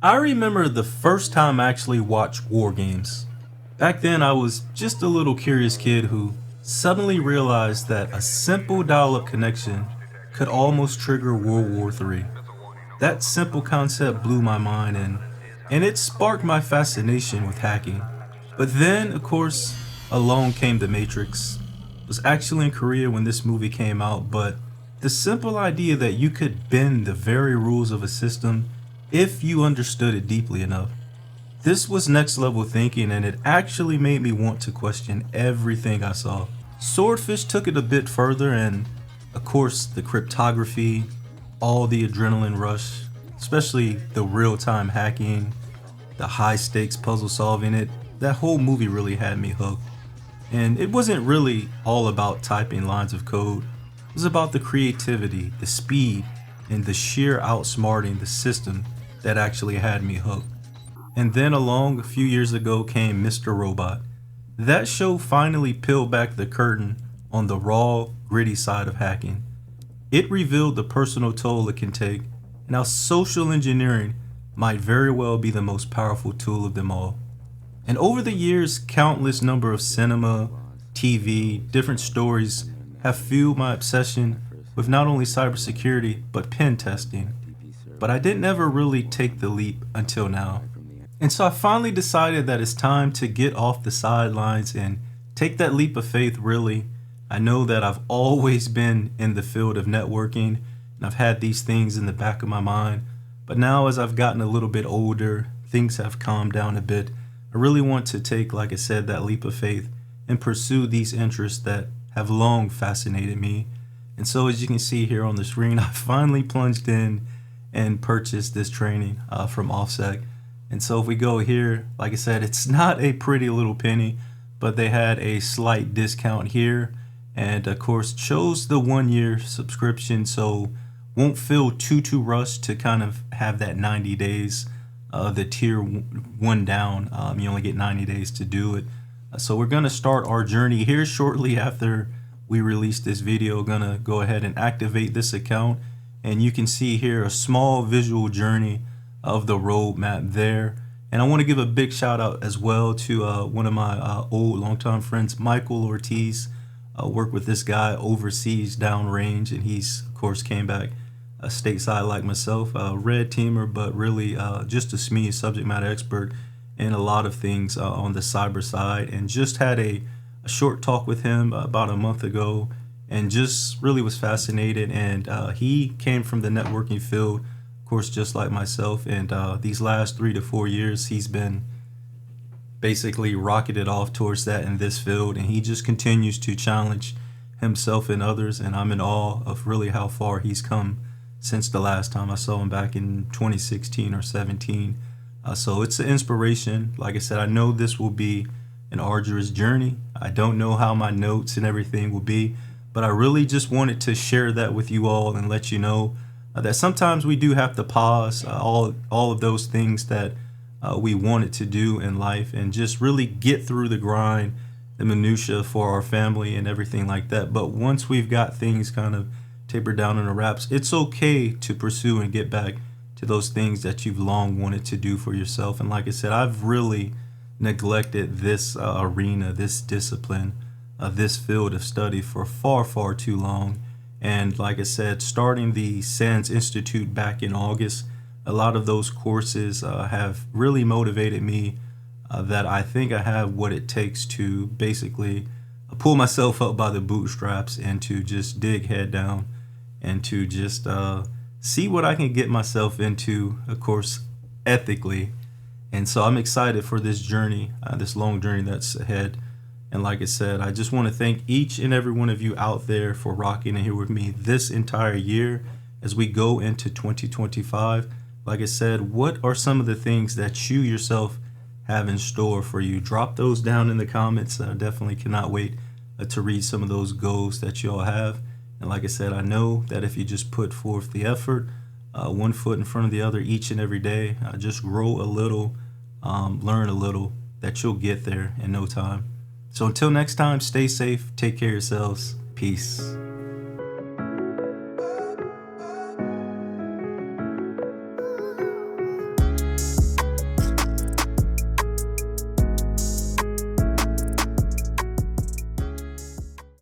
I remember the first time I actually watched WarGames. Back then, I was just a little curious kid who suddenly realized that a simple dial-up connection could almost trigger World War III. That simple concept blew my mind and it sparked my fascination with hacking. But then, of course, along came The Matrix. I was actually in Korea when this movie came out, but the simple idea that you could bend the very rules of a system if you understood it deeply enough. This was next level thinking and it actually made me want to question everything I saw. Swordfish took it a bit further and, of course, the cryptography, all the adrenaline rush, especially the real-time hacking, the high-stakes puzzle solving, that whole movie really had me hooked. And it wasn't really all about typing lines of code. It was about the creativity, the speed, and the sheer outsmarting the system that actually had me hooked. And then along a few years ago came Mr. Robot. That show finally peeled back the curtain on the raw, gritty side of hacking. It revealed the personal toll it can take and how social engineering might very well be the most powerful tool of them all. And over the years, countless number of cinema, TV, different stories have fueled my obsession with not only cybersecurity but pen testing. But I didn't ever really take the leap until now. And so I finally decided that it's time to get off the sidelines and take that leap of faith really. I know that I've always been in the field of networking and I've had these things in the back of my mind. But now as I've gotten a little bit older, things have calmed down a bit. I really want to take, like I said, that leap of faith and pursue these interests that have long fascinated me. And so as you can see here on the screen, I finally plunged in and purchased this training from OffSec. And so if we go here, like I said, it's not a pretty little penny, but they had a slight discount here. And of course, chose the 1 year subscription, so won't feel too rushed to kind of have that 90 days. The tier 1 down, you only get 90 days to do it. So we're gonna start our journey here shortly after we release this video. Gonna go ahead and activate this account, and you can see here a small visual journey of the roadmap there. And I want to give a big shout out as well to one of my old longtime friends, Michael Ortiz. Worked with this guy overseas downrange, and he's of course came back stateside like myself, red teamer, but really just a SME subject matter expert in a lot of things on the cyber side, and just had a short talk with him about a month ago and just really was fascinated. And he came from the networking field, of course, just like myself, and these last 3 to 4 years he's been basically rocketed off towards that in this field, and he just continues to challenge himself and others, and I'm in awe of really how far he's come since the last time I saw him back in 2016 or 17. So it's an inspiration. Like I said, I know this will be an arduous journey. I don't know how my notes and everything will be, but I really just wanted to share that with you all and let you know that sometimes we do have to pause all of those things that we wanted to do in life and just really get through the grind, the minutia for our family and everything like that. But once we've got things kind of tapered down in the wraps, it's okay to pursue and get back to those things that you've long wanted to do for yourself. And like I said, I've really neglected this arena, this discipline, this field of study for far too long. And like I said, starting the SANS Institute back in August, a lot of those courses have really motivated me that I think I have what it takes to basically pull myself up by the bootstraps and to just dig head down and to just see what I can get myself into, of course, ethically. And so I'm excited for this journey, this long journey that's ahead. And like I said, I just want to thank each and every one of you out there for rocking in here with me this entire year as we go into 2025. Like I said, what are some of the things that you yourself have in store for you? Drop those down in the comments. I definitely cannot wait to read some of those goals that you all have. And like I said, I know that if you just put forth the effort, 1 foot in front of the other each and every day, just grow a little, learn a little, that you'll get there in no time. So until next time, stay safe, take care of yourselves, peace.